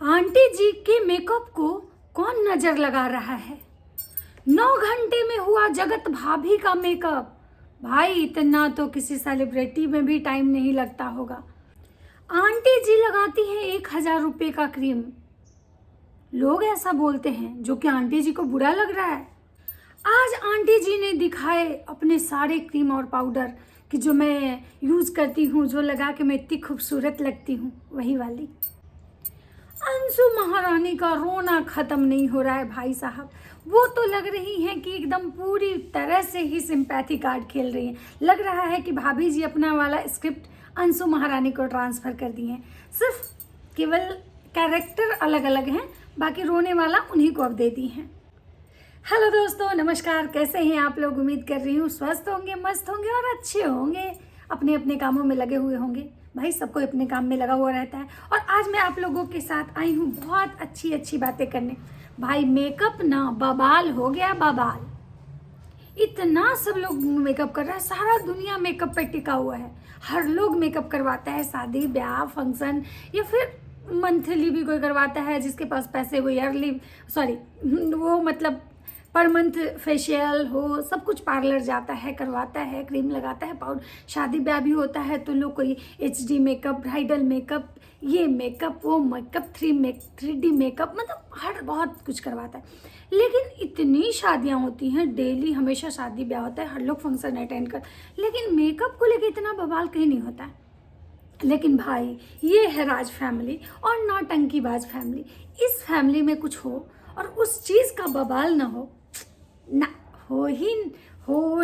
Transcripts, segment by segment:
Aunty जी के makeup को कौन नजर लगा रहा है। 9 घंटे में हुआ जगत भाभी का मेकअप। भाई इतना तो किसी सेलिब्रिटी में भी टाइम नहीं लगता होगा। आंटी जी लगाती हैं 1000 रुपये का क्रीम। लोग ऐसा बोलते हैं, जो कि आंटी जी को बुरा लग रहा है। आज आंटी जी ने दिखाए अपने सारे क्रीम और पाउडर कि जो मैं यूज़ करती हूँ, जो लगा के मैं इतनी खूबसूरत लगती हूँ, वही वाली। अंशु महारानी का रोना खत्म नहीं हो रहा है भाई साहब। वो तो लग रही हैं कि एकदम पूरी तरह से ही सिंपैथी कार्ड खेल रही हैं। लग रहा है कि भाभी जी अपना वाला स्क्रिप्ट अंशु महारानी को ट्रांसफ़र कर दिए हैं। सिर्फ केवल कैरेक्टर अलग अलग हैं, बाकी रोने वाला उन्हीं को अब दे दी हैं। हेलो दोस्तों, नमस्कार। कैसे हैं आप लोग? उम्मीद कर रही हूँ स्वस्थ होंगे, मस्त होंगे और अच्छे होंगे, अपने अपने कामों में लगे हुए होंगे। भाई सबको अपने काम में लगा हुआ रहता है। और आज मैं आप लोगों के साथ आई हूँ बहुत अच्छी अच्छी बातें करने। भाई मेकअप ना बवाल हो गया, बवाल। इतना सब लोग मेकअप कर रहा है, सारा दुनिया मेकअप पे टिका हुआ है। हर लोग मेकअप करवाता है, शादी ब्याह फंक्शन या फिर मंथली भी कोई करवाता है। जिसके पास पैसे वो ईयरली वो मतलब पर मंथ फेशियल हो, सब कुछ पार्लर जाता है, करवाता है, क्रीम लगाता है, पाउडर। शादी ब्याह भी होता है तो लोग कोई HD मेकअप, ब्राइडल मेकअप, ये मेकअप, वो मेकअप, 3D मेकअप, मतलब हर बहुत कुछ करवाता है। लेकिन इतनी शादियां होती हैं डेली, हमेशा शादी ब्याह होता है, हर लोग फंक्शन अटेंड कर, लेकिन मेकअप को लेकर इतना बवाल कहीं नहीं होता है। लेकिन भाई ये है राज फैमिली और नौटंकीबाज फैमिली। इस फैमिली में कुछ हो और उस चीज़ का बवाल ना हो, ना हो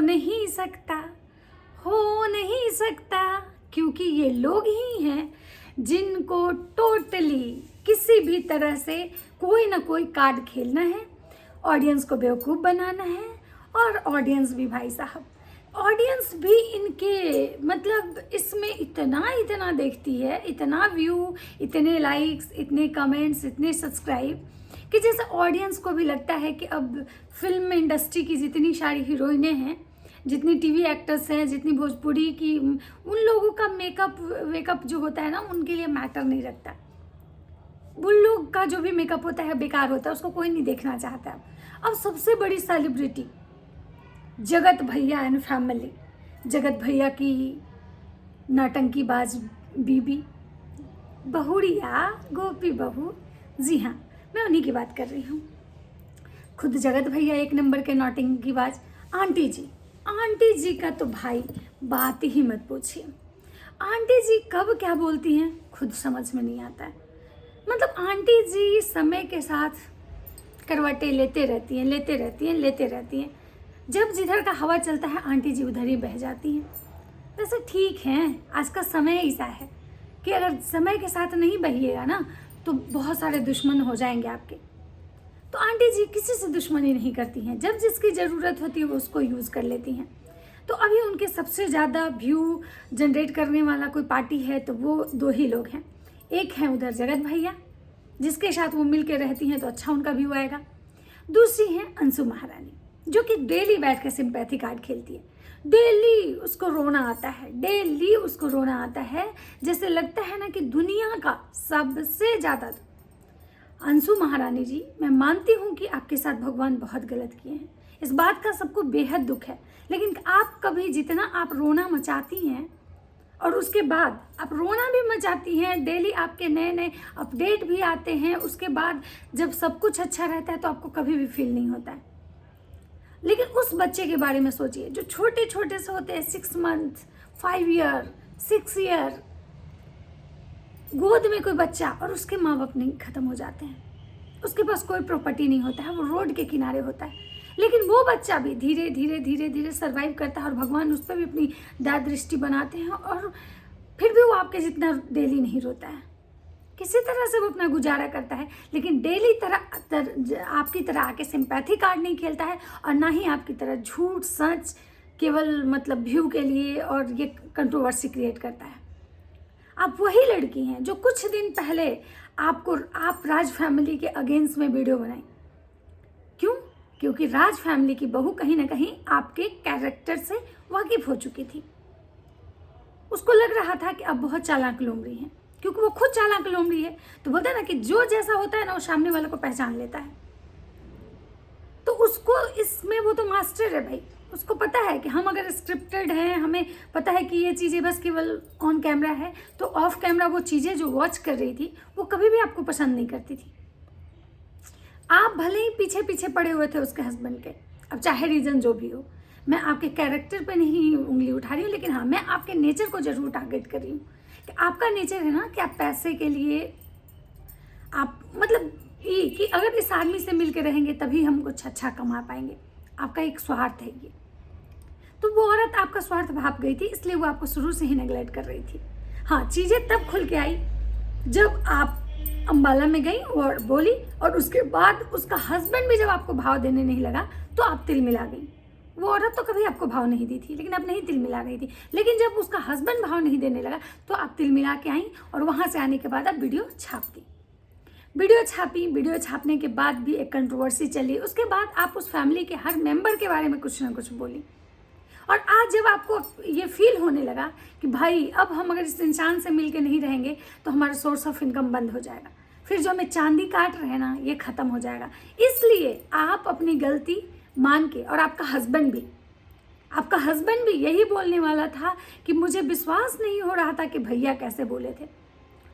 नहीं सकता, हो नहीं सकता। क्योंकि ये लोग ही हैं जिनको टोटली किसी भी तरह से कोई ना कोई कार्ड खेलना है, ऑडियंस को बेवकूफ़ बनाना है। और ऑडियंस भी भाई साहब, ऑडियंस भी इनके मतलब इसमें इतना देखती है, इतना व्यू, इतने लाइक्स, इतने कमेंट्स, इतने सब्सक्राइब, कि जैसे ऑडियंस को भी लगता है कि अब फिल्म इंडस्ट्री की जितनी सारी हीरोइनें हैं, जितनी टीवी एक्टर्स हैं, जितनी भोजपुरी की, उन लोगों का मेकअप जो होता है ना, उनके लिए मैटर नहीं रखता। उन लोग का जो भी मेकअप होता है बेकार होता है, उसको कोई नहीं देखना चाहता। अब सबसे बड़ी सेलिब्रिटी जगत भैया एंड फैमिली, जगत भैया की नौटंकीबाज बीबी, बहुड़िया गोपी बहू, जी हाँ, मैं उन्हीं की बात कर रही हूँ। खुद जगत भैया एक नंबर के नौटंकीबाज। आंटी जी का तो भाई बात ही मत पूछिए। आंटी जी कब क्या बोलती हैं खुद समझ में नहीं आता है। मतलब आंटी जी समय के साथ करवटें लेते रहती हैं। जब जिधर का हवा चलता है आंटी जी उधर ही बह जाती हैं। वैसे ठीक है, आज का समय ऐसा है कि अगर समय के साथ नहीं बहिएगा ना तो बहुत सारे दुश्मन हो जाएंगे आपके। तो आंटी जी किसी से दुश्मनी नहीं करती हैं, जब जिसकी ज़रूरत होती है वो उसको यूज़ कर लेती हैं। तो अभी उनके सबसे ज़्यादा व्यू जनरेट करने वाला कोई पार्टी है तो वो 2 ही लोग हैं। एक है उधर जगत भैया, जिसके साथ वो मिल के रहती हैं तो अच्छा उनका व्यू आएगा। दूसरी है अंशु महारानी, जो कि डेली बैठ कर सिंपैथी कार्ड खेलती है। डेली उसको रोना आता है, जैसे लगता है ना कि दुनिया का सबसे ज़्यादा। अंशु महारानी जी, मैं मानती हूँ कि आपके साथ भगवान बहुत गलत किए हैं, इस बात का सबको बेहद दुख है। लेकिन आप कभी जितना आप रोना मचाती हैं और उसके बाद आप रोना भी मचाती हैं, डेली आपके नए नए अपडेट भी आते हैं, उसके बाद जब सब कुछ अच्छा रहता है तो आपको कभी भी फील नहीं होता है। लेकिन उस बच्चे के बारे में सोचिए जो छोटे छोटे से होते हैं, 6 मंथ, 5 ईयर, 6 ईयर, गोद में कोई बच्चा और उसके माँ बाप नहीं खत्म हो जाते हैं, उसके पास कोई प्रॉपर्टी नहीं होता है, वो रोड के किनारे होता है। लेकिन वो बच्चा भी धीरे धीरे सर्वाइव करता है और भगवान उस पर भी अपनी दया दृष्टि बनाते हैं और फिर भी वो आपके जितना डेली नहीं रोता है, किसी तरह से वो अपना गुजारा करता है। लेकिन डेली आपकी तरह आके सिंपैथी कार्ड नहीं खेलता है और ना ही आपकी तरह झूठ सच केवल मतलब व्यू के लिए और ये कंट्रोवर्सी क्रिएट करता है। आप वही लड़की हैं जो कुछ दिन पहले आप राज फैमिली के अगेंस्ट में वीडियो बनाई। क्यों? क्योंकि राज फैमिली की बहू कहीं ना कहीं आपके कैरेक्टर से वाकिफ हो चुकी थी। उसको लग रहा था कि आप बहुत चालाक लोग रही हैं, क्योंकि वो खुद चालाक लोमड़ी है। तो बोलते हैं ना कि जो जैसा होता है ना वो सामने वाले को पहचान लेता है। तो उसको इसमें वो तो मास्टर है भाई, उसको पता है कि हम अगर स्क्रिप्टेड हैं, हमें पता है कि ये चीज़ें बस केवल ऑन कैमरा है, तो ऑफ कैमरा वो चीज़ें जो वॉच कर रही थी वो कभी भी आपको पसंद नहीं करती थी। आप भले ही पीछे पीछे पड़े हुए थे उसके हस्बैंड के, अब चाहे रीज़न जो भी हो, मैं आपके कैरेक्टर पे नहीं उंगली उठा रही हूँ, लेकिन हाँ मैं आपके नेचर को जरूर टारगेट कर रही हूँ कि आपका नेचर है ना कि आप पैसे के लिए आप मतलब ये कि अगर इस आदमी से मिल के रहेंगे तभी हम कुछ अच्छा कमा पाएंगे, आपका एक स्वार्थ है ये। तो वो औरत आपका स्वार्थ भाप गई थी, इसलिए वो आपको शुरू से ही नेगलेक्ट कर रही थी। हाँ, चीज़ें तब खुल के आई जब आप अम्बाला में गई और बोली, और उसके बाद उसका हस्बैंड भी जब आपको भाव देने नहीं लगा तो आप तिल मिला गई। वो औरत तो कभी आपको भाव नहीं दी थी, लेकिन अब नहीं तिल मिला गई थी, लेकिन जब उसका हस्बैंड भाव नहीं देने लगा तो आप तिल मिला के आई, और वहाँ से आने के बाद आप वीडियो छाप दी। वीडियो छापी, वीडियो छापने के बाद भी एक कंट्रोवर्सी चली, उसके बाद आप उस फैमिली के हर मेंबर के बारे में कुछ ना कुछ बोली। और आज जब आपको ये फील होने लगा कि भाई अब हम अगर इस इंसान से मिल के नहीं रहेंगे तो हमारा सोर्स ऑफ इनकम बंद हो जाएगा, फिर जो हमें चांदी काट रहे हैं ना ये ख़त्म हो जाएगा, इसलिए आप अपनी गलती मान के, और आपका हस्बैंड भी यही बोलने वाला था कि मुझे विश्वास नहीं हो रहा था कि भैया कैसे बोले थे,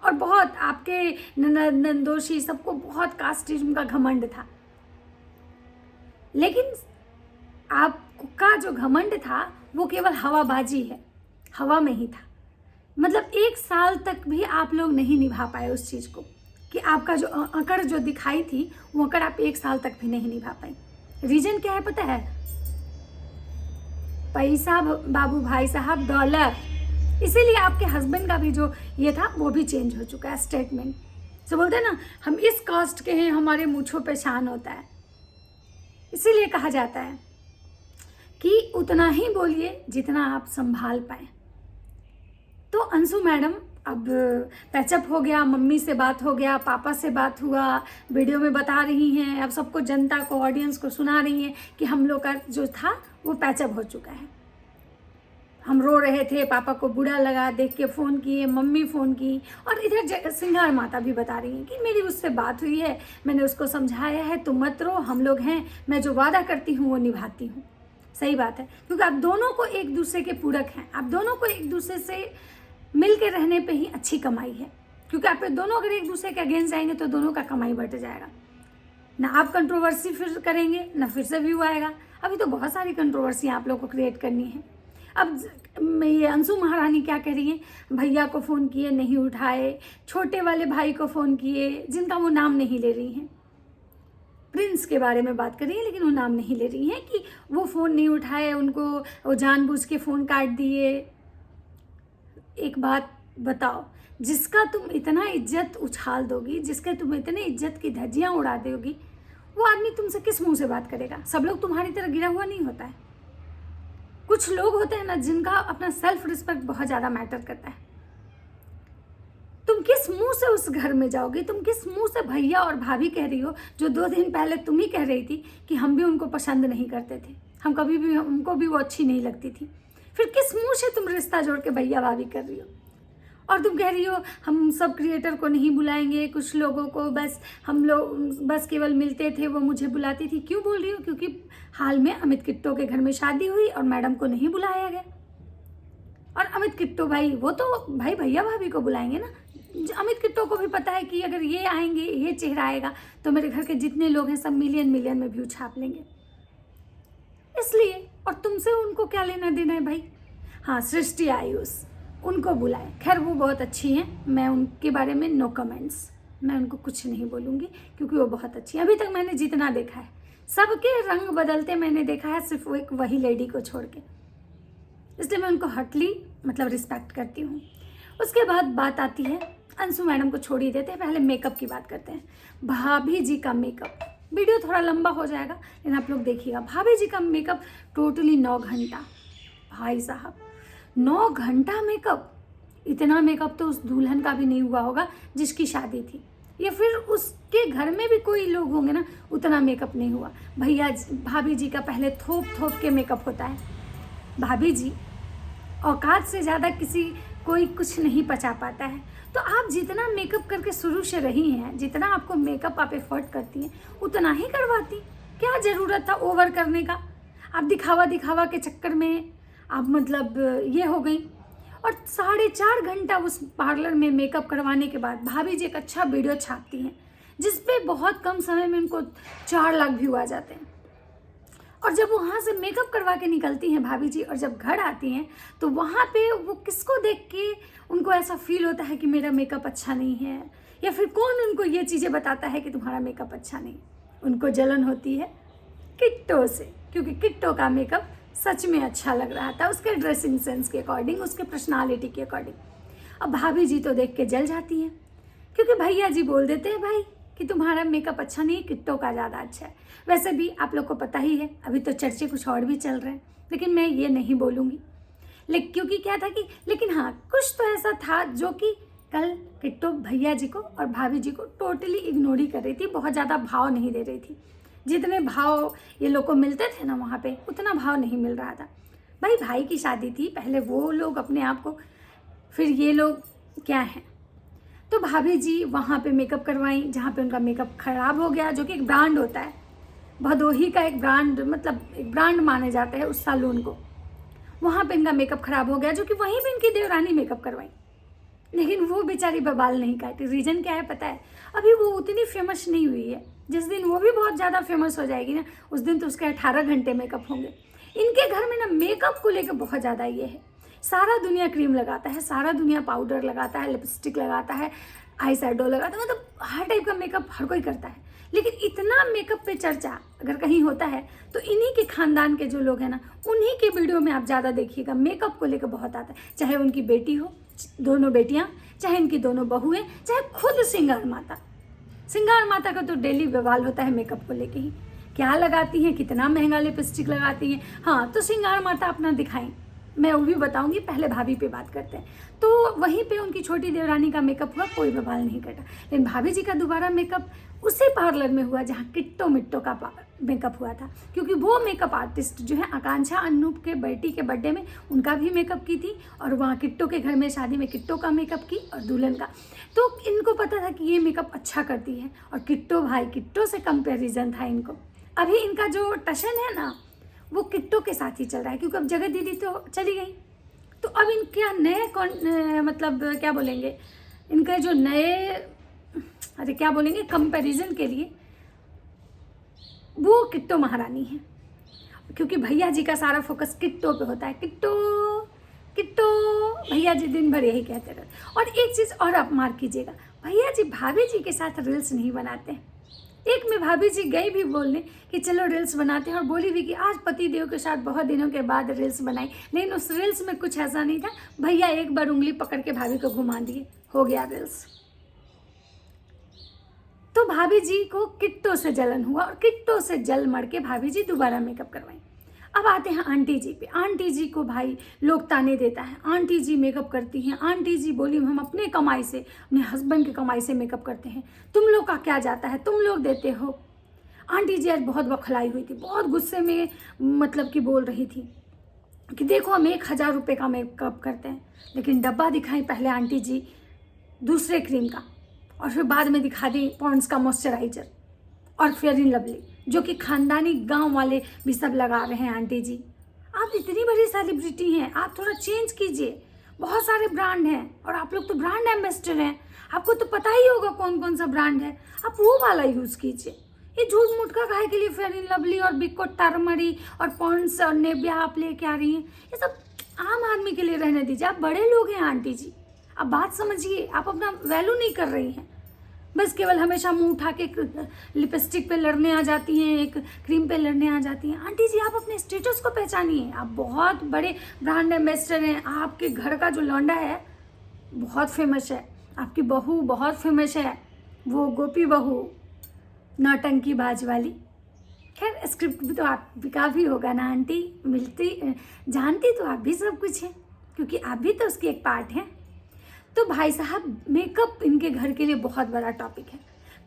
और बहुत आपके नंदोशी सबको बहुत कास्टिज्म का घमंड था, लेकिन आपका जो घमंड था वो केवल हवाबाजी है, हवा में ही था। मतलब 1 साल तक भी आप लोग नहीं निभा पाए उस चीज़ को, कि आपका जो अकड़ जो दिखाई थी वो अकड़ आप 1 साल तक भी नहीं निभा पाए। रीजन क्या है पता है? पैसा बाबू भाई साहब, दौलत। इसीलिए आपके हस्बैंड का भी जो ये था वो भी चेंज हो चुका है स्टेटमेंट। तो बोलते हैं ना हम इस कास्ट के हैं, हमारे मूँछों पे शान होता है। इसीलिए कहा जाता है कि उतना ही बोलिए जितना आप संभाल पाए। तो अंशु मैडम अब पैचअप हो गया, मम्मी से बात हो गया, पापा से बात हुआ, वीडियो में बता रही हैं, अब सबको, जनता को, ऑडियंस को सुना रही हैं कि हम लोग का जो था वो पैचअप हो चुका है। हम रो रहे थे, पापा को बुरा लगा, देख के फ़ोन किए, मम्मी फ़ोन की, और इधर सिंगार माता भी बता रही हैं कि मेरी उससे बात हुई है, मैंने उसको समझाया है, तुम मत रो, हम लोग हैं, मैं जो वादा करती हूँ वो निभाती हूँ। सही बात है, क्योंकि आप दोनों को एक दूसरे के पूरक हैं, आप दोनों को एक दूसरे से मिल के रहने पे ही अच्छी कमाई है, क्योंकि आप दोनों अगर एक दूसरे के अगेंस्ट जाएंगे तो दोनों का कमाई बढ़ जाएगा। ना आप कंट्रोवर्सी फिर करेंगे, ना फिर से व्यू आएगा। अभी तो बहुत सारी कंट्रोवर्सी आप लोग को क्रिएट करनी है। अब ये अंशु महारानी क्या कह रही है, भैया को फ़ोन किए नहीं उठाए, छोटे वाले भाई को फ़ोन किए जिनका वो नाम नहीं ले रही हैं, प्रिंस के बारे में बात कर रही है लेकिन वो नाम नहीं ले रही हैं, कि वो फ़ोन नहीं उठाए, उनको वो जानबूझ के फ़ोन काट दिए। एक बात बताओ, जिसका तुम इतना इज्जत उछाल दोगी, जिसके तुम इतने इज्जत की धज्जियाँ उड़ा दोगी, वो आदमी तुमसे किस मुंह से बात करेगा? सब लोग तुम्हारी तरह गिरा हुआ नहीं होता है। कुछ लोग होते हैं ना जिनका अपना सेल्फ रिस्पेक्ट बहुत ज़्यादा मैटर करता है। तुम किस मुंह से उस घर में जाओगी? तुम किस मुंह से भैया और भाभी कह रही हो, जो 2 दिन पहले तुम ही कह रही थी कि हम भी उनको पसंद नहीं करते थे, हम कभी भी, हमको भी वो अच्छी नहीं लगती थी। फिर किस मुंह से तुम रिश्ता जोड़ के भैया भाभी कर रही हो? और तुम कह रही हो हम सब क्रिएटर को नहीं बुलाएंगे, कुछ लोगों को बस, हम लोग बस केवल मिलते थे, वो मुझे बुलाती थी। क्यों बोल रही हो? क्योंकि हाल में अमित किट्टो के घर में शादी हुई और मैडम को नहीं बुलाया गया। और अमित किट्टो भाई, वो तो भाई भैया भाभी को बुलाएंगे ना। अमित किट्टो को भी पता है कि अगर ये आएंगे, ये चेहरा आएगा, तो मेरे घर के जितने लोग हैं सब मिलियन मिलियन में व्यू छाप लेंगे, इसलिए। और तुमसे उनको क्या लेना देना है भाई? हाँ, सृष्टि आयुष, उनको बुलाए, खैर वो बहुत अच्छी हैं, मैं उनके बारे में नो कमेंट्स, मैं उनको कुछ नहीं बोलूँगी क्योंकि वो बहुत अच्छी है। अभी तक मैंने जितना देखा है, सबके रंग बदलते मैंने देखा है, सिर्फ वो एक वही लेडी को छोड़ के, इसलिए मैं उनको हटली मतलब रिस्पेक्ट करती हूँ। उसके बाद बात आती है, अंशु मैडम को छोड़ ही देते हैं, पहले मेकअप की बात करते हैं। भाभी जी का मेकअप, वीडियो थोड़ा लंबा हो जाएगा लेकिन आप लोग देखिएगा। भाभी जी का मेकअप टोटली 9 घंटा, भाई साहब 9 घंटा मेकअप। इतना मेकअप तो उस दुल्हन का भी नहीं हुआ होगा जिसकी शादी थी, या फिर उसके घर में भी कोई लोग होंगे ना, उतना मेकअप नहीं हुआ। भाभी जी का पहले थोप थोप के मेकअप होता है। भाभी जी औकात से ज़्यादा किसी कोई कुछ नहीं पचा पाता है। तो आप जितना मेकअप करके शुरू से रही हैं, जितना आपको मेकअप आप एफर्ट करती हैं उतना ही करवाती। क्या ज़रूरत था ओवर करने का? आप दिखावा दिखावा के चक्कर में आप मतलब ये हो गई। और 4.5 घंटा उस पार्लर में मेकअप करवाने के बाद भाभी जी एक अच्छा वीडियो छापती हैं जिस पे बहुत कम समय में उनको 4 लाख व्यू आ जाते हैं। और जब वहाँ से मेकअप करवा के निकलती हैं भाभी जी और जब घर आती हैं तो वहाँ पे वो किसको देख के उनको ऐसा फील होता है कि मेरा मेकअप अच्छा नहीं है, या फिर कौन उनको ये चीज़ें बताता है कि तुम्हारा मेकअप अच्छा नहीं। उनको जलन होती है किट्टो से, क्योंकि किट्टो का मेकअप सच में अच्छा लग रहा था उसके ड्रेसिंग सेंस के अकॉर्डिंग, उसके पर्सनालिटी के अकॉर्डिंग। अब भाभी जी तो देख के जल जाती हैं, क्योंकि भैया जी बोल देते हैं भाई कि तुम्हारा मेकअप अच्छा नहीं है, किट्टो का ज़्यादा अच्छा है। वैसे भी आप लोग को पता ही है अभी तो चर्चे कुछ और भी चल रहे हैं, लेकिन मैं ये नहीं बोलूँगी। लेकिन क्योंकि क्या था कि लेकिन हाँ, कुछ तो ऐसा था जो कि कल किट्टो भैया जी को और भाभी जी को टोटली इग्नोर ही कर रही थी, बहुत ज़्यादा भाव नहीं दे रही थी। जितने भाव ये लोग को मिलते थे ना वहाँ पे, उतना भाव नहीं मिल रहा था। भाई की शादी थी, पहले वो लोग अपने आप को, फिर ये लोग क्या हैं। तो भाभी जी वहाँ पे मेकअप करवाई जहाँ पे उनका मेकअप ख़राब हो गया, जो कि एक ब्रांड होता है, भदोही का एक ब्रांड, मतलब एक ब्रांड माने जाते हैं उस सैलून को। वहाँ पे इनका मेकअप ख़राब हो गया, जो कि वहीं पे इनकी देवरानी मेकअप करवाई, लेकिन वो बेचारी बवाल नहीं काटी। रीज़न क्या है पता है? अभी वो उतनी फेमस नहीं हुई है। जिस दिन वो भी बहुत ज़्यादा फेमस हो जाएगी ना, उस दिन तो उसके 18 घंटे मेकअप होंगे। इनके घर में ना मेकअप को लेकर बहुत ज़्यादा ये है, सारा दुनिया क्रीम लगाता है, सारा दुनिया पाउडर लगाता है, लिपस्टिक लगाता है, आई शैडो लगाता है, मतलब हर टाइप का मेकअप हर कोई करता है। लेकिन इतना मेकअप पे चर्चा अगर कहीं होता है तो इन्हीं के खानदान के जो लोग हैं ना, उन्हीं के वीडियो में आप ज़्यादा देखिएगा, मेकअप को लेकर बहुत आता है। चाहे उनकी बेटी हो, दोनों बेटियां, चाहे इनकी दोनों बहुएं, चाहे खुद सिंगार माता का तो डेली बवाल होता है मेकअप को लेके ही। क्या लगाती हैं, कितना महंगा लिपस्टिक लगाती हैं। हाँ, तो सिंगार माता अपना दिखाएं, मैं वो भी बताऊंगी, पहले भाभी पे बात करते हैं। तो वहीं पे उनकी छोटी देवरानी का मेकअप हुआ, कोई बवाल नहीं कटा। लेकिन भाभी जी का दोबारा मेकअप उसी पार्लर में हुआ जहाँ किट्टो मिट्टो का मेकअप हुआ था, क्योंकि वो मेकअप आर्टिस्ट जो है आकांक्षा अनूप के बेटी के बर्थडे में उनका भी मेकअप की थी, और वहाँ किट्टो के घर में शादी में किट्टो का मेकअप की और दुल्हन का। तो इनको पता था कि ये मेकअप अच्छा करती है, और किट्टो से कंपेरिजन था इनको। अभी इनका जो टशन है ना वो किट्टो के साथ ही चल रहा है, क्योंकि अब जगत दीदी तो चली गई। तो अब इनके नए मतलब क्या बोलेंगे, इनके जो नए, अरे क्या बोलेंगे, कंपैरिजन के लिए वो किट्टो महारानी है, क्योंकि भैया जी का सारा फोकस किट्टो पे होता है। किट्टो किट्टो भैया जी दिन भर यही कहते रहते। और एक चीज़ और आप मार्क कीजिएगा, भैया जी भाभी जी के साथ रील्स नहीं बनाते हैं। एक में भाभी जी गई भी बोलने कि चलो रील्स बनाते हैं, और बोली भी कि आज पति देव के साथ बहुत दिनों के बाद रील्स बनाई, लेकिन उस रील्स में कुछ ऐसा नहीं था। भैया एक बार उंगली पकड़ के भाभी को घुमा दिए, हो गया रील्स। तो भाभी जी को किट्टो से जलन हुआ, और किट्टो से जल मर के भाभी जी दोबारा मेकअप करवाई। अब आते हैं आंटी जी पे। आंटी जी को भाई लोग ताने देता है, आंटी जी मेकअप करती हैं, आंटी जी बोली हम अपने कमाई से, अपने हस्बैंड की कमाई से मेकअप करते हैं, तुम लोग का क्या जाता है, तुम लोग देते हो। आंटी जी आज बहुत बौखलाई हुई थी, बहुत गुस्से में मतलब कि बोल रही थी कि देखो हम 1000 रुपये का मेकअप करते हैं, लेकिन डब्बा दिखाई पहले आंटी जी दूसरे क्रीम का, और फिर बाद में दिखा दी पॉन्ड्स का मॉइस्चराइजर और फेयर इन लवली, जो कि खानदानी गांव वाले भी सब लगा रहे हैं। आंटी जी आप इतनी बड़ी सेलिब्रिटी हैं, आप थोड़ा चेंज कीजिए, बहुत सारे ब्रांड हैं और आप लोग तो ब्रांड एम्बेसडर हैं, आपको तो पता ही होगा कौन कौन सा ब्रांड है, आप वो वाला यूज़ कीजिए। ये झूठ मूठ का काहे के लिए फेयर इन लवली और बिको टर्मरी और पॉन्ड्स और नेबिया आप लेके आ रही हैं, ये सब आम आदमी के लिए रहने दीजिए। आप बड़े लोग हैं आंटी जी, आप बात समझिए, आप अपना वैल्यू नहीं कर रही हैं, बस केवल हमेशा मुंह उठा के लिपस्टिक पे लड़ने आ जाती हैं, एक क्रीम पे लड़ने आ जाती हैं। आंटी जी आप अपने स्टेटस को पहचानिए, आप बहुत बड़े ब्रांड एम्बेसडर हैं, आपके घर का जो लौंडा है बहुत फेमस है, आपकी बहू बहुत फेमस है, वो गोपी बहू नौटंकी बाज वाली। खैर स्क्रिप्ट भी तो आपका भी होगा ना आंटी, मिलती जानती तो आप भी सब कुछ हैं, क्योंकि आप भी तो उसकी एक पार्ट हैं। तो भाई साहब मेकअप इनके घर के लिए बहुत बड़ा टॉपिक है।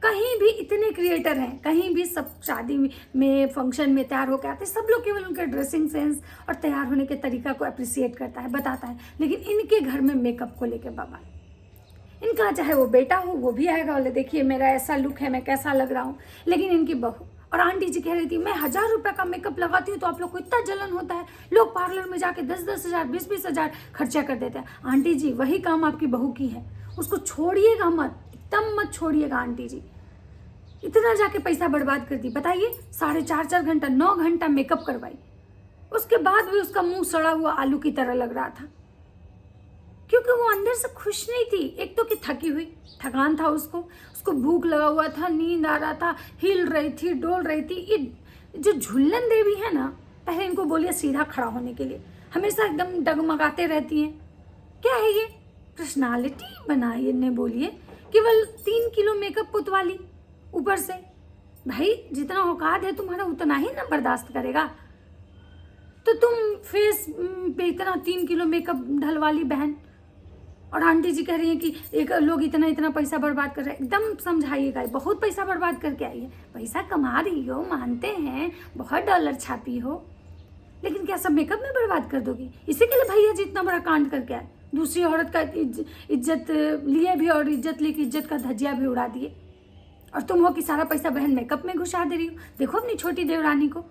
कहीं भी इतने क्रिएटर हैं, कहीं भी सब शादी में फंक्शन में तैयार होकर आते हैं, सब लोग केवल उनके ड्रेसिंग सेंस और तैयार होने के तरीका को अप्रिसिएट करता है, बताता है, लेकिन इनके घर में मेकअप को लेकर बाबा, इनका चाहे वो बेटा हो वो भी आएगा, बोले देखिए मेरा ऐसा लुक है, मैं कैसा लग रहा हूँ, लेकिन इनकी बहू और आंटी जी कह रही थी मैं 1000 रुपये का मेकअप लगाती हूँ तो आप लोग को इतना जलन होता है, लोग पार्लर में जाके 10-10 हज़ार 20-20 हज़ार खर्चा कर देते हैं। आंटी जी वही काम आपकी बहू की है, उसको छोड़िएगा मत, एकदम मत छोड़िएगा आंटी जी। इतना जाके पैसा बर्बाद कर दी, बताइए 4.5 घंटा 9 घंटा मेकअप करवाई, उसके बाद भी उसका मुंह सड़ा हुआ आलू की तरह लग रहा था, क्योंकि वो अंदर से खुश नहीं थी। एक तो कि थकी हुई, थकान था उसको भूख लगा हुआ था, नींद आ रहा था, हिल रही थी, डोल रही थी। ये जो झुल्लन देवी है ना, पहले इनको बोलिए सीधा खड़ा होने के लिए, हमेशा एकदम डगमगाते रहती हैं। क्या है ये पर्सनालिटी बनाई, इन्हें बोलिए केवल 3 किलो मेकअप पुतवा ली ऊपर से। भाई जितना औकात है तुम्हारा उतना ही ना बर्दाश्त करेगा, तो तुम फेस पे इतना 3 किलो मेकअप ढलवा ली बहन, और आंटी जी कह रही हैं कि एक लोग इतना पैसा बर्बाद कर रहे हैं। एकदम समझाइएगा, बहुत पैसा बर्बाद करके आई है, पैसा कमा रही हो मानते हैं, बहुत डॉलर छापी हो, लेकिन क्या सब मेकअप में बर्बाद कर दोगी? इसी के लिए भैया जी इतना बड़ा कांड करके आए, दूसरी औरत का इज्जत लिए भी और इज्जत लेके इज्जत का धज्जिया भी उड़ा दिए, और तुम हो कि सारा पैसा बहन मेकअप में घुसा दे रही हो। देखो अपनी छोटी देवरानी को,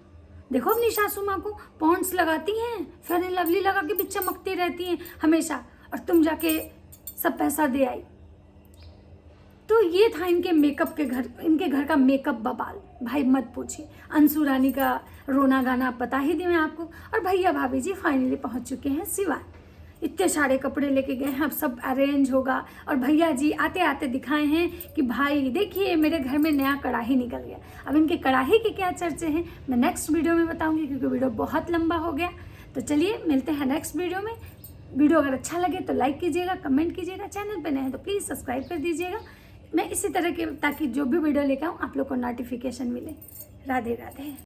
देखो अपनी सासू माँ को, पॉन्ड्स लगाती हैं, फेयर एंड लवली लगा के भी चमकती रहती हैं हमेशा, और तुम जाके सब पैसा दे आई। तो ये था इनके मेकअप के घर, इनके घर का मेकअप बवाल। भाई मत पूछिए, अंशु रानी का रोना गाना पता ही दी मैं आपको। और भैया भाभी जी फाइनली पहुंच चुके हैं सिवान, इतने सारे कपड़े लेके गए हैं, अब सब अरेंज होगा। और भैया जी आते आते दिखाए हैं कि भाई देखिए मेरे घर में नया कढ़ाई निकल गया। अब इनके कढ़ाई के क्या चर्चे हैं मैं नेक्स्ट वीडियो में बताऊंगी, क्योंकि वीडियो बहुत लंबा हो गया। तो चलिए मिलते हैं नेक्स्ट वीडियो में। वीडियो अगर अच्छा लगे तो लाइक कीजिएगा, कमेंट कीजिएगा, चैनल पे नए हैं तो प्लीज़ सब्सक्राइब कर दीजिएगा। मैं इसी तरह के ताकि जो भी वीडियो लेकर आऊँ आप लोग को नोटिफिकेशन मिले। राधे राधे।